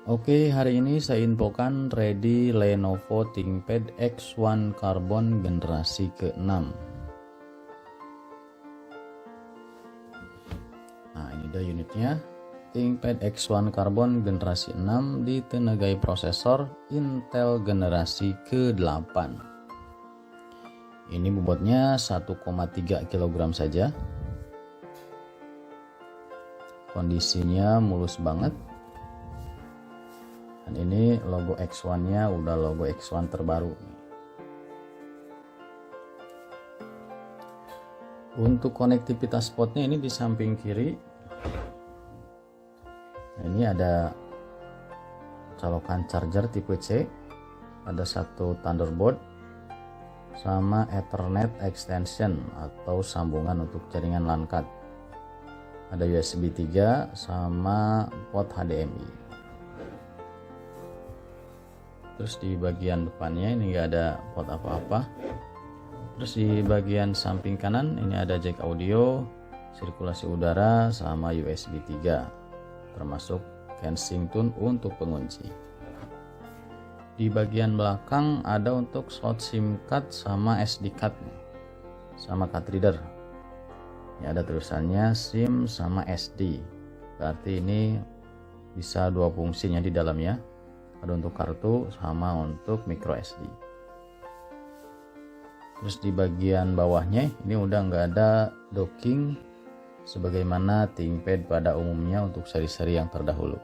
Oke, hari ini saya infokan ready Lenovo ThinkPad X1 Carbon generasi ke-6. Nah, ini dia unitnya. ThinkPad X1 Carbon generasi 6 ditenagai prosesor Intel generasi ke-8. Ini bobotnya 1,3 kg saja. Kondisinya mulus banget. Dan ini logo X1 nya udah logo X1 terbaru. Untuk konektivitas portnya ini di samping kiri. Nah, ini ada colokan charger tipe C, ada satu Thunderbolt sama Ethernet extension atau sambungan untuk jaringan LAN card. Ada USB 3 sama port HDMI. Terus di bagian depannya ini enggak ada port apa-apa. Terus di bagian samping kanan ini ada jack audio, sirkulasi udara sama USB 3, termasuk Kensington untuk pengunci. Di bagian belakang ada untuk slot SIM card sama SD card sama card reader. Ini ada tulisannya SIM sama SD. Berarti ini bisa dua fungsinya di dalamnya. Ada untuk kartu sama untuk micro SD. Terus di bagian bawahnya ini udah nggak ada docking sebagaimana ThinkPad pada umumnya untuk seri-seri yang terdahulu.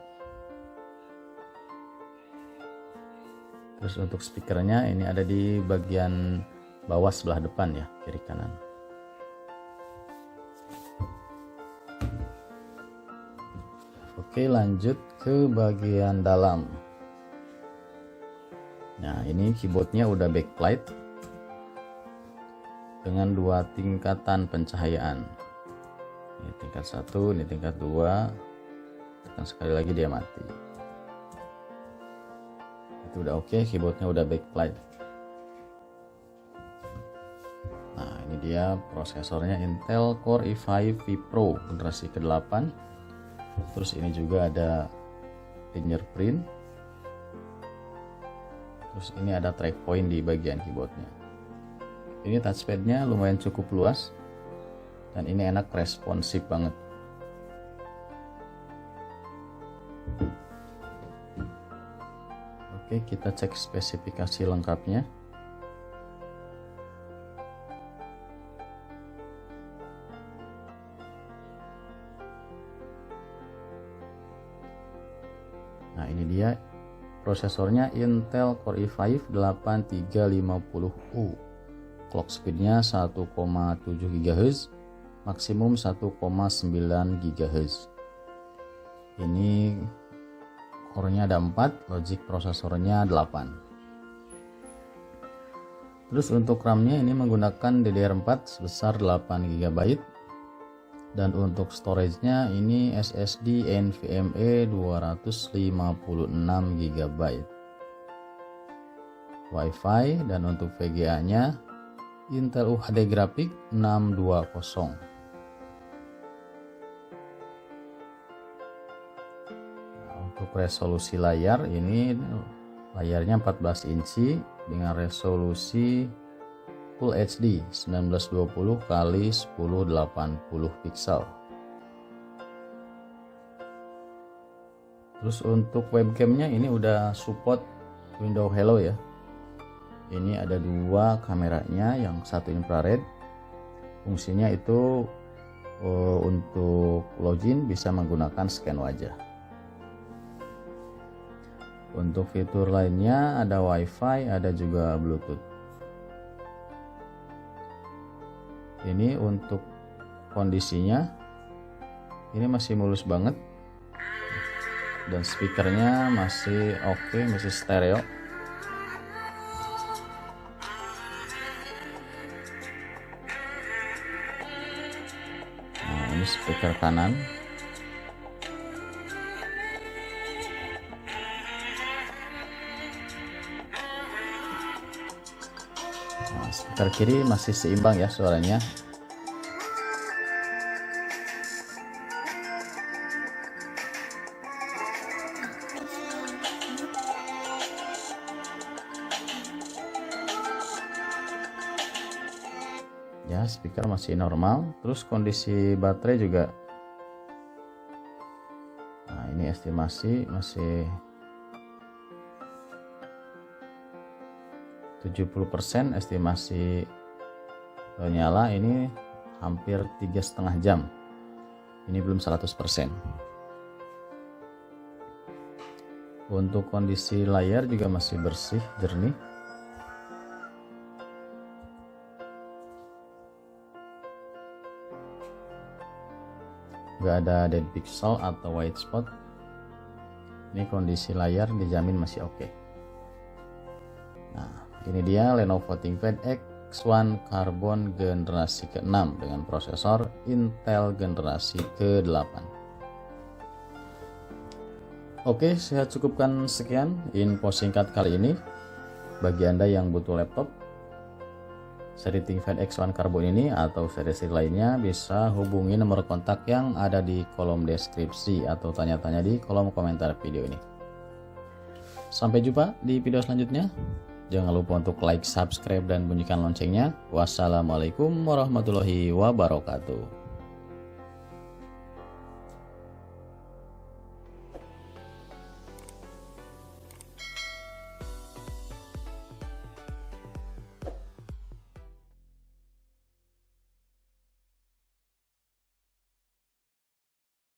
Terus untuk speakernya ini ada di bagian bawah sebelah depan ya, kiri kanan. Oke, lanjut ke bagian dalam. Nah, ini keyboardnya udah backlight dengan dua tingkatan pencahayaan. Ini tingkat 1, ini tingkat 2. Tekan sekali lagi dia mati. Itu udah oke, keyboardnya udah backlight. Nah, ini dia prosesornya Intel Core i5 Vipro generasi ke-8. Terus ini juga ada fingerprint. Terus ini ada track point di bagian keyboardnya. Ini touchpadnya lumayan cukup luas dan ini enak, responsif banget. Oke, kita cek spesifikasi lengkapnya. Nah, ini dia. Prosesornya Intel Core i5 8350U. Clock speednya 1,7 GHz, maksimum 1,9 GHz. Ini core-nya ada 4, logic prosesornya 8. Terus untuk RAM-nya ini menggunakan DDR4 sebesar 8 GB. Dan untuk storage-nya ini SSD NVMe 256 GB. Wi-Fi dan untuk VGA-nya Intel UHD Graphic 620. Nah, untuk resolusi layar ini layarnya 14 inci dengan resolusi Full HD 1920 x 1080 pixel. Terus untuk webcamnya ini udah support window hello ya. Ini ada dua kameranya, yang satu infrared. Fungsinya itu untuk login bisa menggunakan scan wajah. Untuk fitur lainnya ada WiFi, ada juga Bluetooth. Ini untuk kondisinya ini masih mulus banget dan speakernya masih oke, masih stereo. Nah, ini speaker kanan. Nah, speaker kiri masih seimbang ya suaranya. ya, speaker masih normal. Terus kondisi baterai juga, nah ini estimasi masih 70%, estimasi nyala ini hampir 3,5 jam, ini belum 100%. Untuk kondisi layar juga masih bersih, jernih. Gak ada dead pixel atau white spot. Ini kondisi layar dijamin masih oke. Nah, ini dia Lenovo ThinkPad X1 Carbon generasi ke-6 dengan prosesor Intel generasi ke-8. Oke, saya cukupkan sekian info singkat kali ini. Bagi Anda yang butuh laptop seri ThinkPad X1 Carbon ini atau seri-seri lainnya, bisa hubungi nomor kontak yang ada di kolom deskripsi atau tanya-tanya di kolom komentar video ini. Sampai jumpa di video selanjutnya. Jangan lupa untuk like, subscribe, dan bunyikan loncengnya. Wassalamualaikum warahmatullahi wabarakatuh.